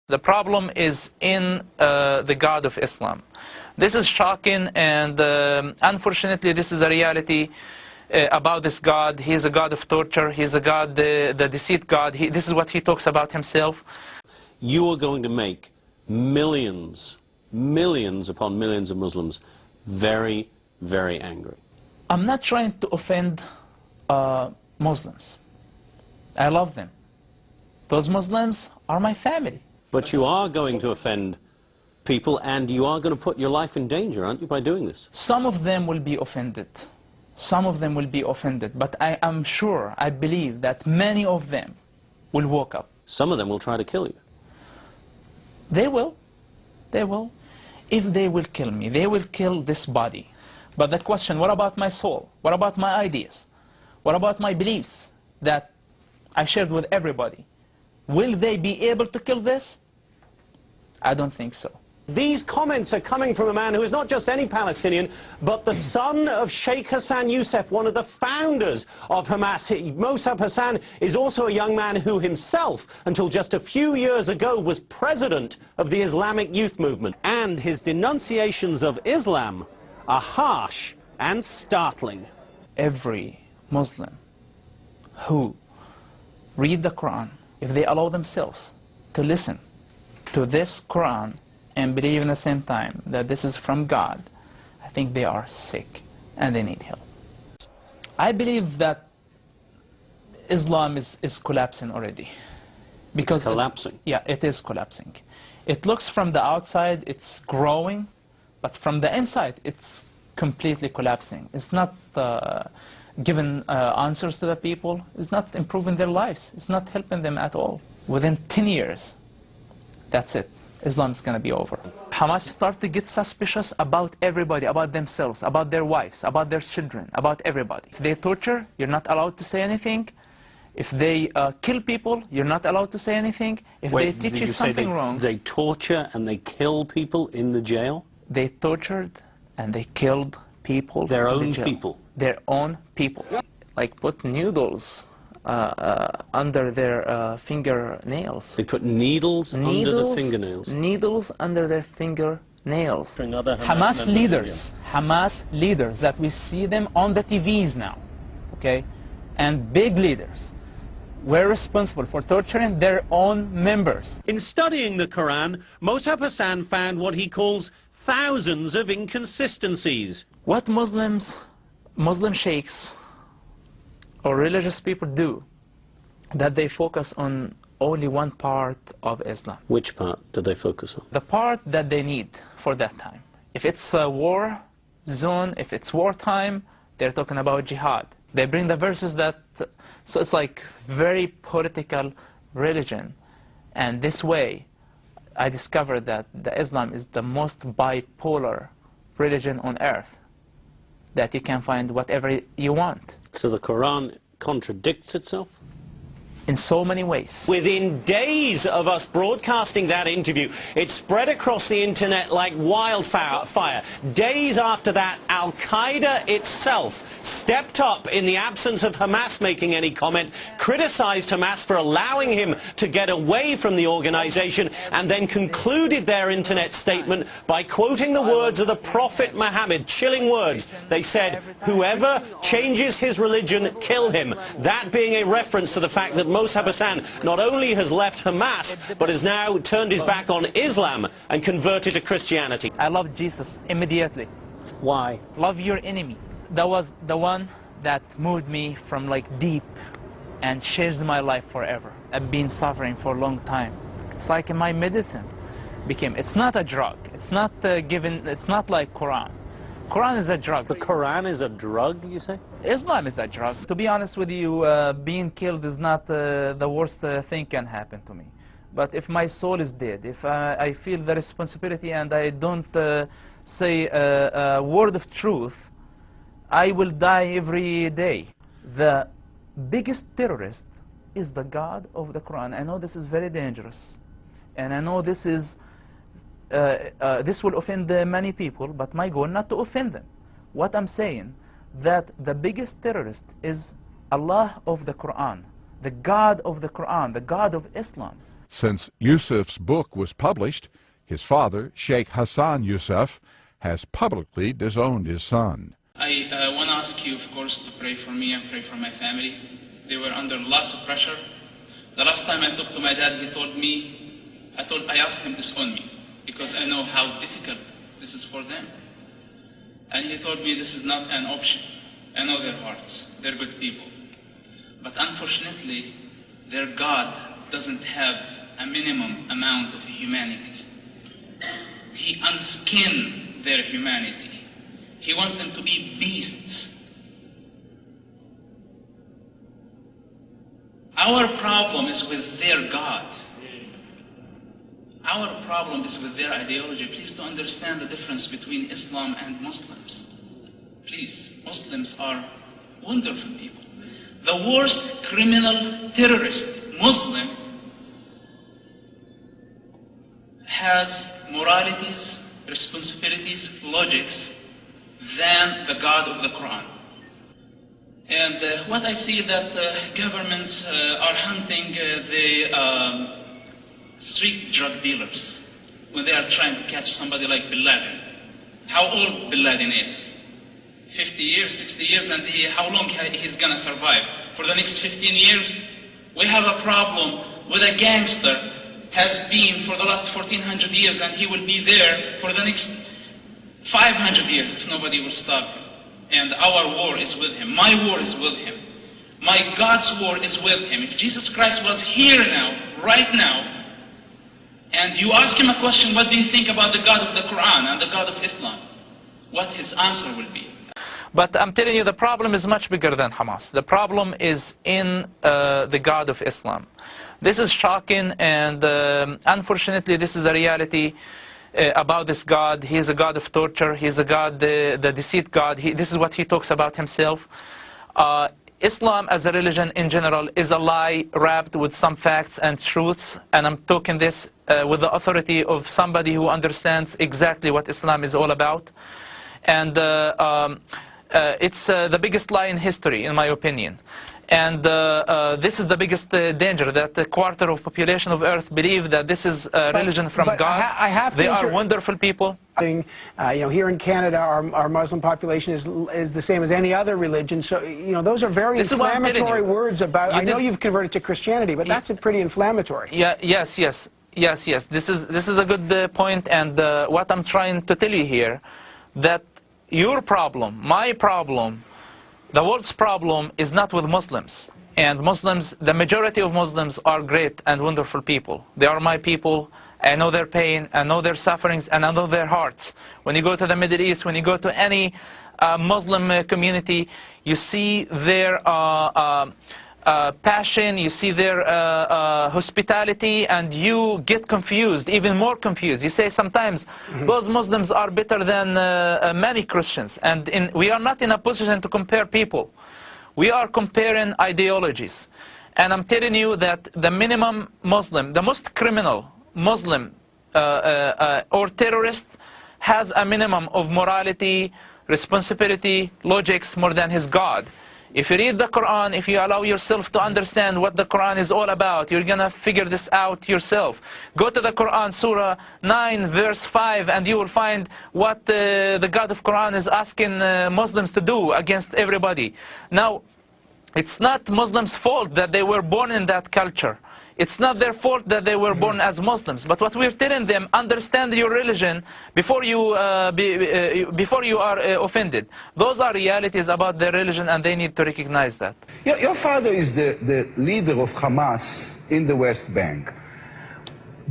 The problem is in the God of Islam. This is shocking, and unfortunately this is the reality about this God. He is a God of torture. He is a God, the deceit God. This is what he talks about himself. You are going to make millions, millions upon millions of Muslims very, very angry. I'm not trying to offend Muslims. I love them. Those Muslims are my family. But you are going to offend people, and you are going to put your life in danger, aren't you, by doing this? Some of them will be offended. Some of them will be offended. But I am sure, I believe that many of them will wake up. Some of them will try to kill you. They will. They will. If they will kill me, they will kill this body. But the question, what about my soul? What about my ideas? What about my beliefs that I shared with everybody? Will they be able to kill this? I don't think so. These comments are coming from a man who is not just any Palestinian, but the son of Sheikh Hassan Youssef, one of the founders of Hamas. Mossab Hassan is also a young man who himself, until just a few years ago, was president of the Islamic Youth Movement. And his denunciations of Islam are harsh and startling. Every Muslim who read the Quran, if they allow themselves to listen to this Quran and believe in the same time that this is from God, I think they are sick and they need help. I believe that Islam is collapsing already. Because it's collapsing? Yeah, it is collapsing. It looks from the outside, it's growing, but from the inside, it's completely collapsing. It's not giving answers to the people. It's not improving their lives. It's not helping them at all. Within 10 years, that's it. Islam is going to be over. Hamas start to get suspicious about everybody, about themselves, about their wives, about their children, about everybody. If they torture, you're not allowed to say anything. If they kill people, you're not allowed to say anything. If they teach you something wrong... They torture and they kill people in the jail? They tortured and they killed people. Their own people? Their own people. Like put needles under their fingernails. They put needles under the fingernails? Needles under their fingernails. Hamas leaders that we see them on the TVs now, okay, and big leaders were responsible for torturing their own members. In studying the Quran, Mossab Hassan found what he calls thousands of inconsistencies. What Muslim sheikhs or religious people do, that they focus on only one part of Islam. Which part do they focus on? The part that they need for that time. If it's a war zone, if it's wartime, they're talking about jihad. They bring the verses that, so it's like very political religion. And this way, I discovered that the Islam is the most bipolar religion on earth, that you can find whatever you want. So the Quran contradicts itself? In so many ways. Within days of us broadcasting that interview, it spread across the internet like wildfire. Days after that, Al-Qaeda itself stepped up in the absence of Hamas making any comment, criticized Hamas for allowing him to get away from the organization, and then concluded their internet statement by quoting the words of the Prophet Muhammad, chilling words. They said, "Whoever changes his religion, kill him." That being a reference to the fact that Mossab Hassan not only has left Hamas, but has now turned his back on Islam and converted to Christianity. I love Jesus immediately. Why? Love your enemy. That was the one that moved me from like deep and changed my life forever. I've been suffering for a long time. It's like my medicine became. It's not a drug. It's not it's not like Quran. Quran is a drug. The Quran is a drug, you say? Islam is a drug. To be honest with you, being killed is not the worst thing can happen to me. But if my soul is dead, if I feel the responsibility and I don't say a word of truth, I will die every day. The biggest terrorist is the God of the Quran. I know this is very dangerous. And I know this is this will offend many people, but my goal not to offend them. What I'm saying, that the biggest terrorist is Allah of the Quran, the God of the Quran, the God of Islam. Since Yusuf's book was published, his father, Sheikh Hassan Yusuf, has publicly disowned his son. I want to ask you, of course, to pray for me and pray for my family. They were under lots of pressure. The last time I talked to my dad, he told me, I asked him to disown me because I know how difficult this is for them. And he told me this is not an option. I know their hearts. They're good people. But unfortunately, their God doesn't have a minimum amount of humanity. He unskinned their humanity. He wants them to be beasts. Our problem is with their God. Our problem is with their ideology. Please to understand the difference between Islam and Muslims. Please, Muslims are wonderful people. The worst criminal terrorist Muslim has moralities, responsibilities, logics than the God of the Quran. And what I see that governments are hunting the street drug dealers when they are trying to catch somebody like Bin Laden. How old Bin Laden is? 50 years, 60 years, and how long he's gonna survive? For the next 15 years? We have a problem with a gangster has been for the last 1400 years, and he will be there for the next 500 years if nobody will stop him. And our war is with him. My war is with him. My God's war is with him. If Jesus Christ was here now, right now, and you ask him a question, what do you think about the God of the Quran and the God of Islam? What his answer will be. But I'm telling you, the problem is much bigger than Hamas. The problem is in the God of Islam. This is shocking, and unfortunately, this is the reality about this God. He is a God of torture. He is a God, the deceit God. This is what he talks about himself. Islam as a religion in general is a lie wrapped with some facts and truths, and I'm talking this with the authority of somebody who understands exactly what Islam is all about. And it's the biggest lie in history, in my opinion. And this is the biggest danger, that a quarter of population of Earth believe that this is a religion from God. They are wonderful people. You know, here in Canada, our Muslim population is the same as any other religion. So, you know, those are very inflammatory words about. I know you've converted to Christianity, but that's pretty inflammatory. Yeah. Yes. This is a good point, and what I'm trying to tell you here, that your problem, my problem, the world's problem is not with Muslims. And Muslims, the majority of Muslims are great and wonderful people. They are my people. I know their pain, I know their sufferings, and I know their hearts. When you go to the Middle East, when you go to any Muslim community, you see their passion, you see their hospitality, and you get confused, even more confused. You say sometimes, those Muslims are better than many Christians. And we are not in a position to compare people. We are comparing ideologies. And I'm telling you that the minimum Muslim, the most criminal Muslim or terrorist has a minimum of morality, responsibility, logics more than his God. If you read the Quran, if you allow yourself to understand what the Quran is all about, you're going to figure this out yourself. Go to the Quran, Surah 9, verse 5, and you will find what the God of Quran is asking Muslims to do against everybody. Now, it's not Muslims' fault that they were born in that culture. It's not their fault that they were born as Muslims. But what we're telling them, understand your religion before you are offended. Those are realities about their religion, and they need to recognize that. Your father is the leader of Hamas in the West Bank.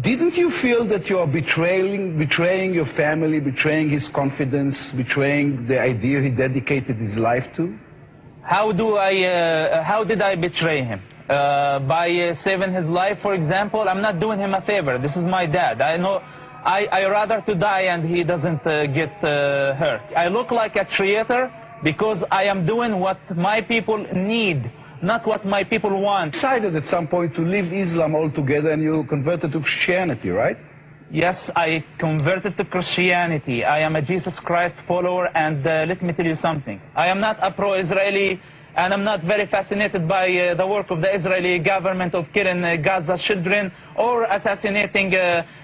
Didn't you feel that you are betraying your family, betraying his confidence, betraying the idea he dedicated his life to? How did I betray him? By saving his life, for example? I'm not doing him a favor. This is my dad. I know I rather to die and he doesn't get hurt. I look like a traitor because I am doing what my people need, not what my people want. You decided at some point to leave Islam altogether, and you converted to Christianity, right? Yes, I converted to Christianity. I am a Jesus Christ follower, and let me tell you something. I am not a pro-Israeli and I'm not very fascinated by the work of the Israeli government of killing Gaza children or assassinating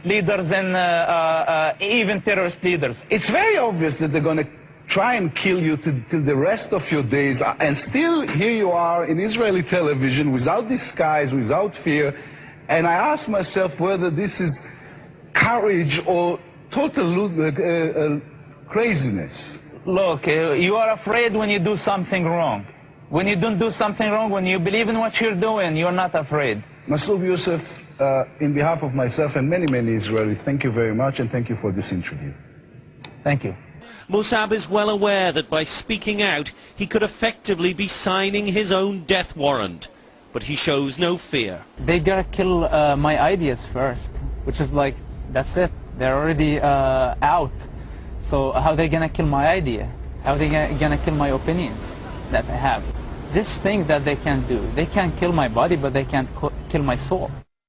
leaders and even terrorist leaders. It's very obvious that they're going to try and kill you till the rest of your days, and still here you are in Israeli television without disguise, without fear, and I ask myself whether this is courage or total craziness. Look, you are afraid when you do something wrong. When you don't do something wrong, when you believe in what you're doing, you're not afraid. Masoud Youssef, in behalf of myself and many Israelis, thank you very much, and thank you for this interview. Thank you. Mossab is well aware that by speaking out, he could effectively be signing his own death warrant. But he shows no fear. They gotta kill my ideas first, which is like, that's it. They're already out. So how are they gonna kill my idea? How are they gonna kill my opinions that I have? This thing that they can do, they can't kill my body, but they can't kill my soul.